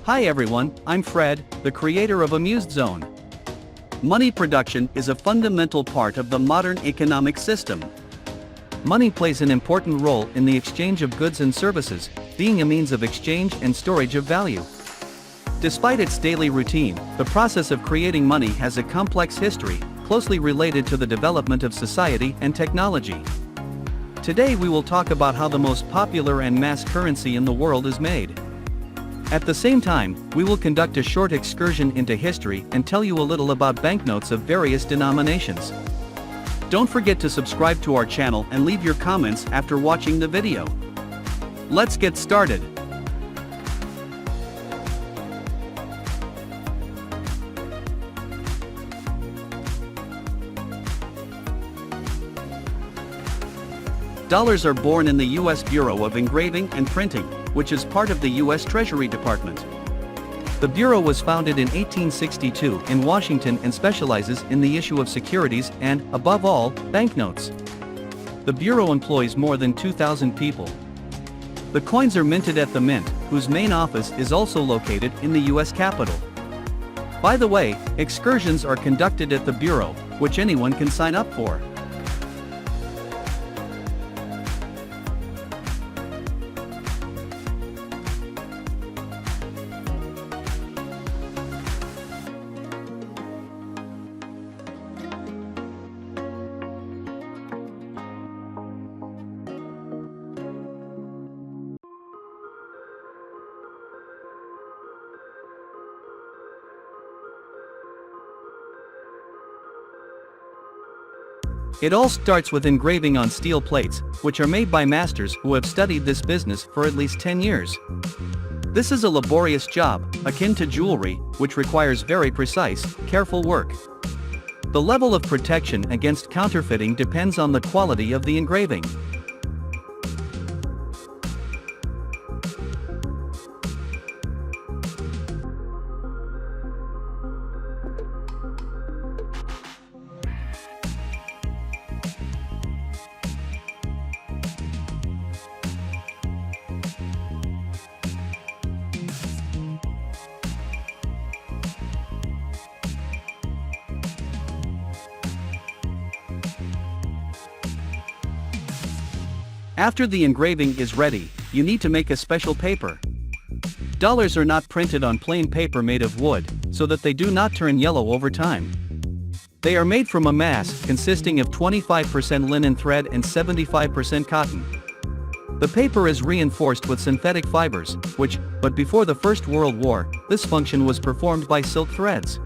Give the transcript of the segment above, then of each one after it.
Hi everyone, I'm Fred, the creator of Amused Zone. Money production is a fundamental part of the modern economic system. Money plays an important role in the exchange of goods and services, being a means of exchange and storage of value. Despite its daily routine, the process of creating money has a complex history, closely related to the development of society and technology. Today we will talk about how the most popular and mass currency in the world is made. At the same time, we will conduct a short excursion into history and tell you a little about banknotes of various denominations. Don't forget to subscribe to our channel and leave your comments after watching the video. Let's get started. Dollars are born in the U.S. Bureau of Engraving and Printing, which is part of the U.S. Treasury Department. The Bureau was founded in 1862 in Washington and specializes in the issue of securities and, above all, banknotes. The Bureau employs more than 2,000 people. The coins are minted at the Mint, whose main office is also located in the U.S. Capitol. By the way, excursions are conducted at the Bureau, which anyone can sign up for. It all starts with engraving on steel plates, which are made by masters who have studied this business for at least 10 years. This is a laborious job, akin to jewelry, which requires very precise, careful work. The level of protection against counterfeiting depends on the quality of the engraving. After the engraving is ready, you need to make a special paper. Dollars are not printed on plain paper made of wood, so that they do not turn yellow over time. They are made from a mass consisting of 25% linen thread and 75% cotton. The paper is reinforced with synthetic fibers, but before the First World War, this function was performed by silk threads.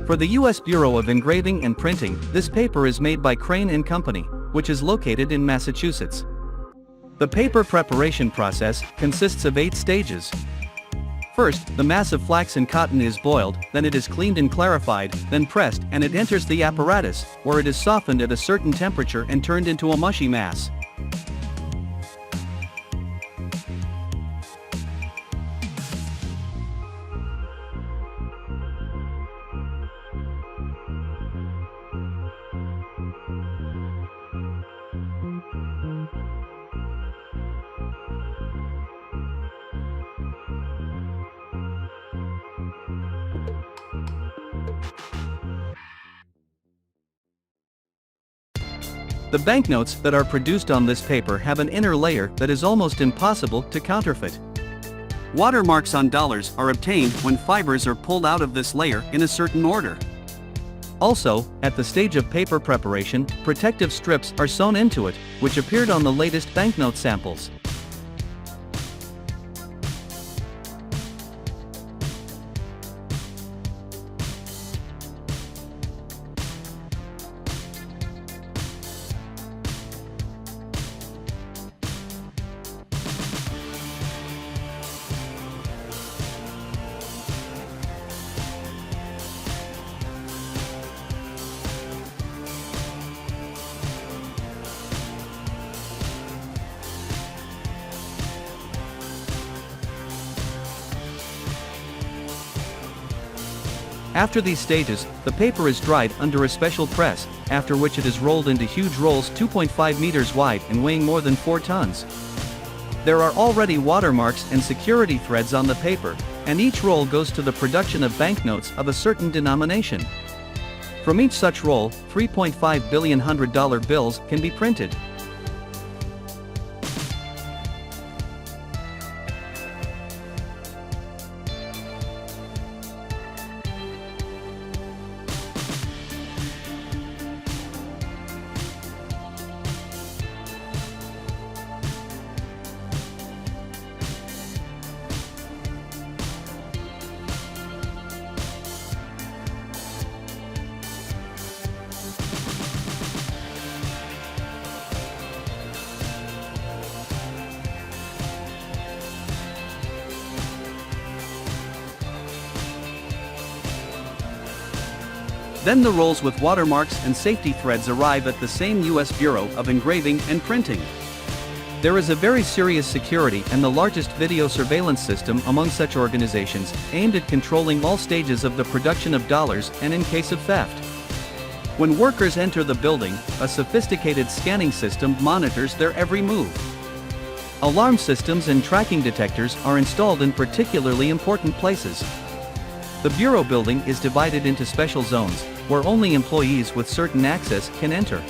For the U.S. Bureau of Engraving and Printing, this paper is made by Crane & Company, which is located in Massachusetts. The paper preparation process consists of 8 stages. First, the mass of flax and cotton is boiled, then it is cleaned and clarified, then pressed, and it enters the apparatus, where it is softened at a certain temperature and turned into a mushy mass. The banknotes that are produced on this paper have an inner layer that is almost impossible to counterfeit. Watermarks on dollars are obtained when fibers are pulled out of this layer in a certain order. Also, at the stage of paper preparation, protective strips are sewn into it, which appeared on the latest banknote samples. After these stages, the paper is dried under a special press, after which it is rolled into huge rolls 2.5 meters wide and weighing more than 4 tons. There are already watermarks and security threads on the paper, and each roll goes to the production of banknotes of a certain denomination. From each such roll, 3.5 billion $100 bills can be printed. Then the rolls with watermarks and safety threads arrive at the same U.S. Bureau of Engraving and Printing. There is a very serious security and the largest video surveillance system among such organizations, aimed at controlling all stages of the production of dollars and in case of theft. When workers enter the building, a sophisticated scanning system monitors their every move. Alarm systems and tracking detectors are installed in particularly important places. The Bureau building is divided into special zones, where only employees with certain access can enter.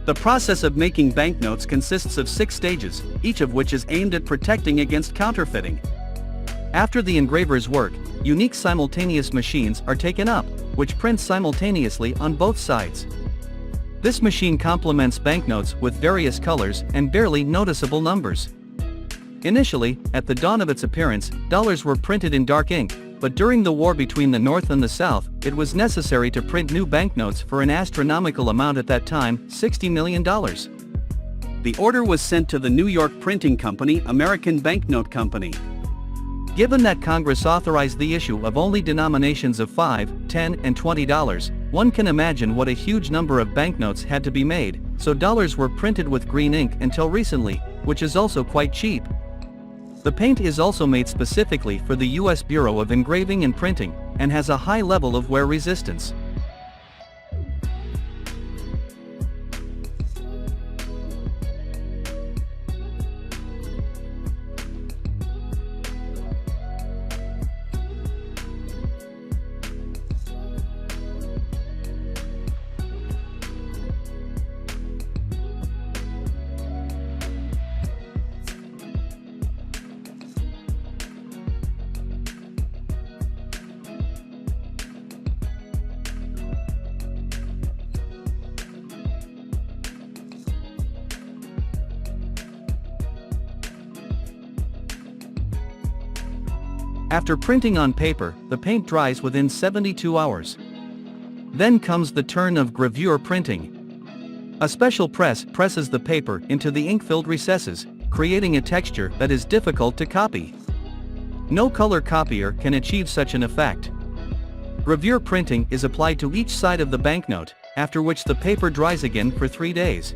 The process of making banknotes consists of 6 stages, each of which is aimed at protecting against counterfeiting. After the engraver's work, unique simultaneous machines are taken up, which print simultaneously on both sides. This machine complements banknotes with various colors and barely noticeable numbers. Initially, at the dawn of its appearance, dollars were printed in dark ink, but during the war between the North and the South, it was necessary to print new banknotes for an astronomical amount at that time, $60 million. The order was sent to the New York printing company, American Banknote Company. Given that Congress authorized the issue of only denominations of $5, $10, and $20, one can imagine what a huge number of banknotes had to be made, so dollars were printed with green ink until recently, which is also quite cheap. The paint is also made specifically for the U.S. Bureau of Engraving and Printing, and has a high level of wear resistance. After printing on paper, the paint dries within 72 hours. Then comes the turn of gravure printing. A special press presses the paper into the ink-filled recesses, creating a texture that is difficult to copy. No color copier can achieve such an effect. Gravure printing is applied to each side of the banknote, after which the paper dries again for 3 days.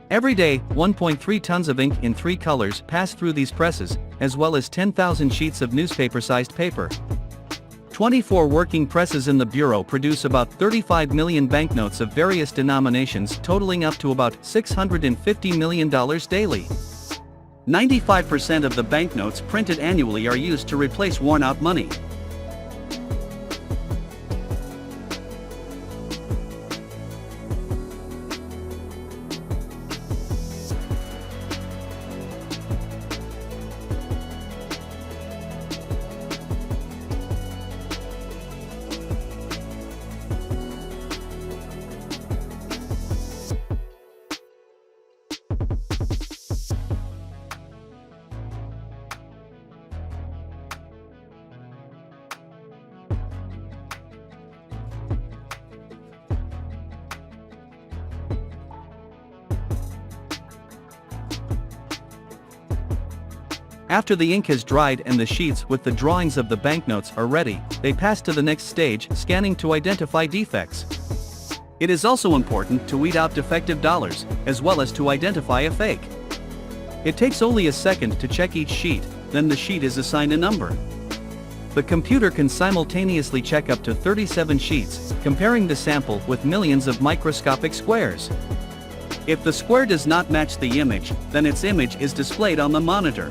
Every day, 1.3 tons of ink in 3 colors pass through these presses, as well as 10,000 sheets of newspaper-sized paper. 24 working presses in the Bureau produce about 35 million banknotes of various denominations, totaling up to about $650 million daily. 95% of the banknotes printed annually are used to replace worn-out money. After the ink has dried and the sheets with the drawings of the banknotes are ready, they pass to the next stage, scanning to identify defects. It is also important to weed out defective dollars, as well as to identify a fake. It takes only a second to check each sheet, then the sheet is assigned a number. The computer can simultaneously check up to 37 sheets, comparing the sample with millions of microscopic squares. If the square does not match the image, then its image is displayed on the monitor.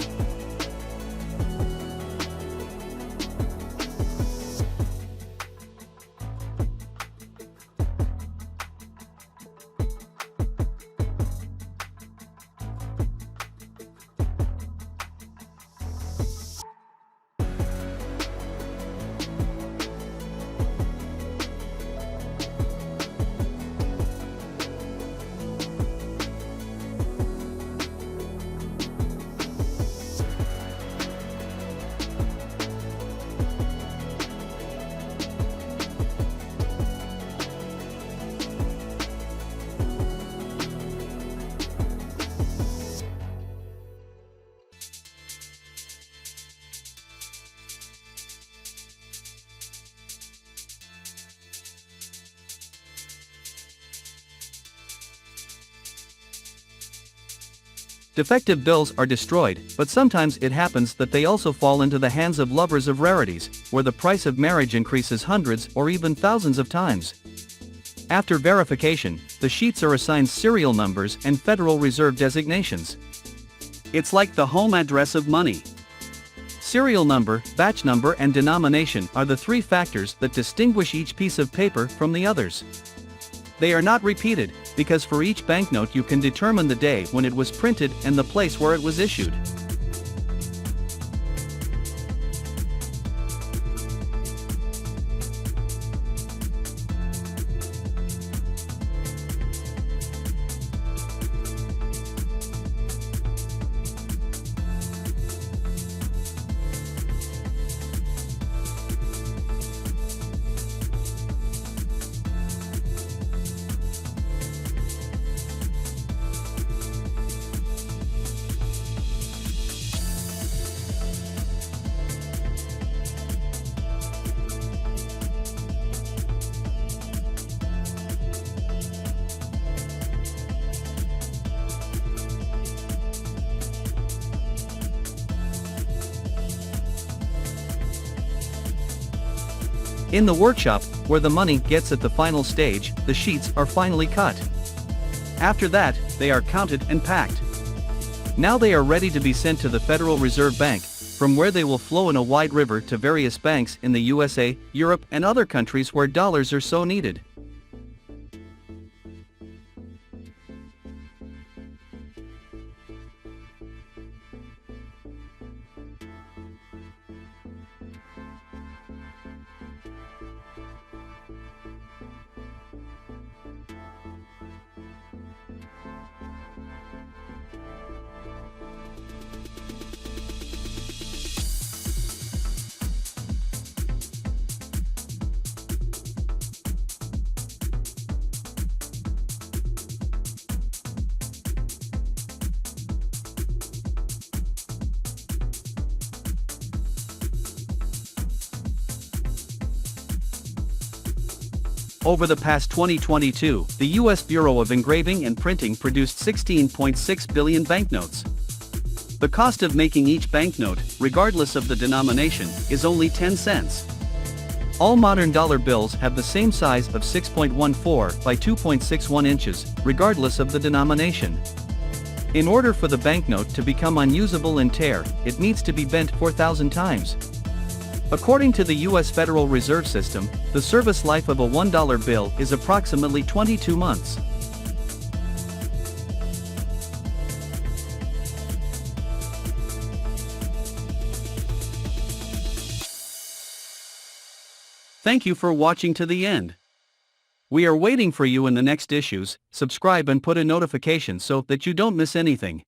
Defective bills are destroyed, but sometimes it happens that they also fall into the hands of lovers of rarities, where the price of marriage increases hundreds or even thousands of times. After verification, the sheets are assigned serial numbers and Federal Reserve designations. It's like the home address of money. Serial number, batch number and denomination are the 3 factors that distinguish each piece of paper from the others. They are not repeated, because for each banknote you can determine the day when it was printed and the place where it was issued. In the workshop, where the money gets at the final stage, the sheets are finally cut. After that, they are counted and packed. Now they are ready to be sent to the Federal Reserve Bank, from where they will flow in a wide river to various banks in the USA, Europe and other countries where dollars are so needed. Over the past 2022, the U.S. Bureau of Engraving and Printing produced 16.6 billion banknotes. The cost of making each banknote, regardless of the denomination, is only 10 cents. All modern dollar bills have the same size of 6.14 by 2.61 inches, regardless of the denomination. In order for the banknote to become unusable and tear, it needs to be bent 4,000 times. According to the U.S. Federal Reserve System, the service life of a $1 bill is approximately 22 months. Thank you for watching to the end. We are waiting for you in the next issues. Subscribe and put a notification so that you don't miss anything.